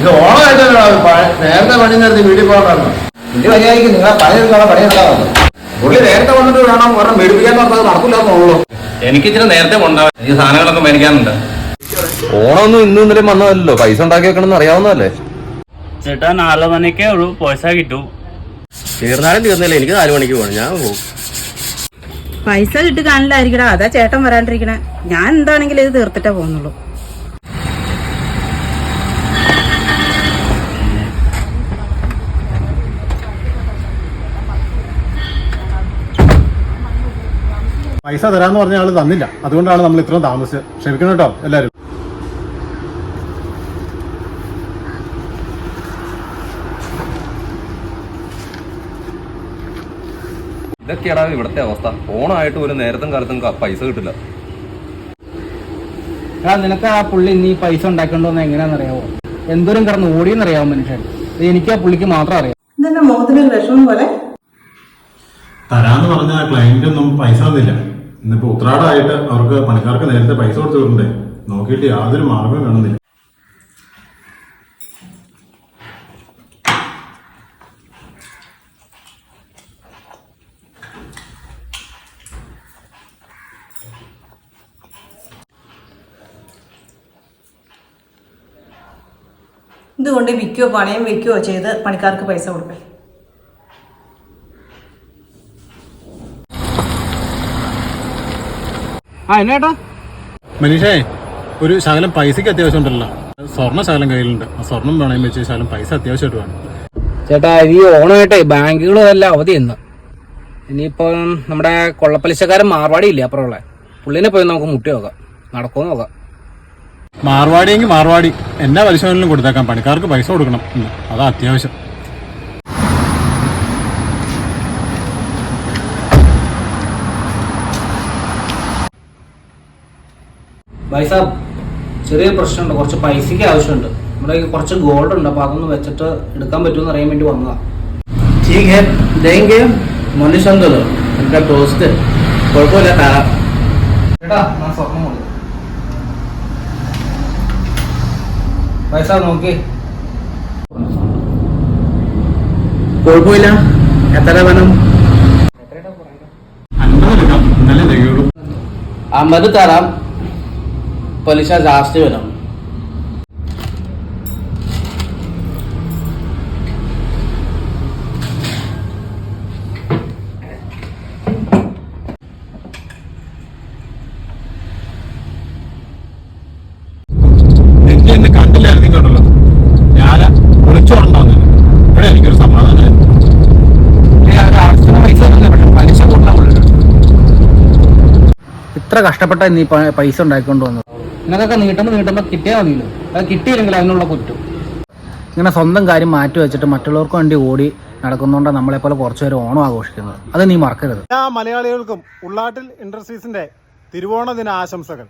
ഇത് ഓണമായിട്ടല്ലോ നേരത്തെ പണി നിർത്തി വീട്ടിൽ പോകണ്ടായിരുന്നു. എന്റെ വരിയായിരിക്കും നിങ്ങളെ പണിയെടുക്കാമോ? പുള്ളി നേരത്തെ വന്നിട്ട് വേണം ഒരെണ്ണം മേടിപ്പിക്കാൻ പറഞ്ഞത് നടക്കില്ലാന്നുള്ളൂ. എനിക്ക് ഇച്ചിരി നേരത്തെ കൊണ്ടുപോകാം. എനിക്ക് സാധനങ്ങളൊക്കെ മേടിക്കാനുണ്ട്. ഓണമൊന്നും ഇന്നും ഇന്നലെ വന്നതല്ലോ, പൈസ ഉണ്ടാക്കി വെക്കണമെന്ന് അറിയാവുന്നതല്ലേ ചേട്ടാ. 4 മണിക്കേ ഉള്ളൂ, പൈസ കിട്ടും. തീർന്നാലും തീർന്നില്ല, എനിക്ക് 4 മണിക്ക് പോകണം. ഞാൻ പോകും. പൈസ കിട്ടി കാണില്ലായിരിക്കടാ, അതാ ചേട്ടൻ വരാണ്ടിരിക്കണേ. ഞാൻ എന്താണെങ്കിലും ഇത് തീർത്തിട്ടേ പോകുന്നുള്ളൂ. പൈസ തരാന്ന് പറഞ്ഞ ആള് തന്നില്ല, അതുകൊണ്ടാണ് നമ്മൾ ഇത്രയും താമസിച്ചത്. ക്ഷമിക്കണം കേട്ടോ എല്ലാരും. ഇതൊക്കെയാടാ ഇവിടുത്തെ അവസ്ഥ. ഓണമായിട്ട് ഒരു നേരത്തും കാലത്തും പൈസ കിട്ടില്ല. നിനക്ക് ആ പുള്ളി നീ പൈസ ഉണ്ടാക്കണ്ടോന്ന് എങ്ങനെയാണെന്നറിയാവോ? എന്തോരം കിടന്ന് ഓടിയെന്നറിയാവോ മനുഷ്യൻ? എനിക്ക് ആ പുള്ളിക്ക് മാത്രം അറിയാം. ഇതെന്റെ മുഖത്തിനൊരു വിഷമം പോലെ. തരാന്ന് പറഞ്ഞ ക്ലയന്റ് ഒന്നും പൈസ തന്നില്ല. ഇന്നിപ്പോ ഉത്രാടമായിട്ട് അവർക്ക് പണിക്കാർക്ക് നേരത്തെ പൈസ കൊടുത്തിട്ടുണ്ട്. നോക്കിയിട്ട് യാതൊരു മാർഗവും കാണുന്നില്ല. ഇതുകൊണ്ട് വിൽക്കുകയോ പണയം വിൽക്കുകയോ ചെയ്ത് പണിക്കാർക്ക് പൈസ കൊടുക്കേ. എന്നേട്ടാ മനീഷേ, ഒരു ശകലം പൈസക്ക് അത്യാവശ്യം ഉണ്ടല്ലോ. സ്വർണ്ണ ശകലം കയ്യിലുണ്ട്. ആ സ്വർണം വേണമെങ്കിൽ വെച്ച് ശകലം പൈസ അത്യാവശ്യമായിട്ട് വേണം. ചേട്ടാ, ഈ ഓണമായിട്ടേ ബാങ്കുകളും എല്ലാം അവധി ഇന്ന്. ഇനിയിപ്പം നമ്മുടെ കൊള്ളപ്പലിശക്കാരൻ മാർവാടി ഇല്ലേ അപ്പുറമുള്ള പുള്ളിനെ പോയി നമുക്ക് മുട്ടി നോക്കാം, നടക്കുമോ നോക്കാം. മാർവാടിയെങ്കിൽ മാർവാടി എന്നാ പലിശ വേണമെങ്കിലും കൊടുത്തേക്കാം. പണിക്കാർക്ക് പൈസ കൊടുക്കണം, അതാ അത്യാവശ്യം. ഭായ് സാബ്, ചെറിയ പ്രശ്നമുണ്ട്. കുറച്ച് പൈസയ്ക്ക് ആവശ്യമുണ്ട്. നമ്മുടെ കുറച്ച് ഗോൾഡ് ഉണ്ട്, അപ്പൊ അതൊന്ന് വെച്ചിട്ട് എടുക്കാൻ പറ്റുമെന്ന് അറിയാൻ വേണ്ടി വന്നതാ. മനുഷ്യന്തല്ലോ എന്റെ ടോസ്റ്റ് കുഴപ്പമില്ല, തരാം. ചേട്ടാ, ഞാൻ സ്വർണം കൊടുത്തു. പൈസ നോക്കി. കുഴപ്പമില്ല, എത്ര വേണം? 50 എടുക്കാം, ഇന്നലെ തികയുള്ളൂ. 50 തരാം, പലിശ ജാസ്തി വരാം. എന്നെ കണ്ടില്ലായിരുന്നു കേട്ടല്ലോ. ഞാൻ വിളിച്ചോണ്ടാവുന്നത് ഇവിടെ എനിക്കൊരു സമാധാനമായിരുന്നു. പലിശ ഇത്ര കഷ്ടപ്പെട്ട നീ പൈസ ഉണ്ടാക്കിക്കൊണ്ട് വന്നത്. നിനക്കൊക്കെ നീട്ടുമ്പോ കിട്ടിയാൽ മതിയല്ലോ. അത് കിട്ടിയില്ലെങ്കിൽ അതിനുള്ള കുറ്റം. ഇങ്ങനെ സ്വന്തം കാര്യം മാറ്റി വെച്ചിട്ട് മറ്റുള്ളവർക്ക് വേണ്ടി ഓടി നടക്കുന്നതുകൊണ്ടാണ് നമ്മളെപ്പോലെ കുറച്ചുപേര് ഓണം ആഘോഷിക്കുന്നത്. അത് നീ മറക്കരുത്. എല്ലാ മലയാളികൾക്കും ഉള്ളാട്ടിൽ ഇൻഡസ്ട്രീസിന്റെ തിരുവോണ ദിന ആശംസകൾ.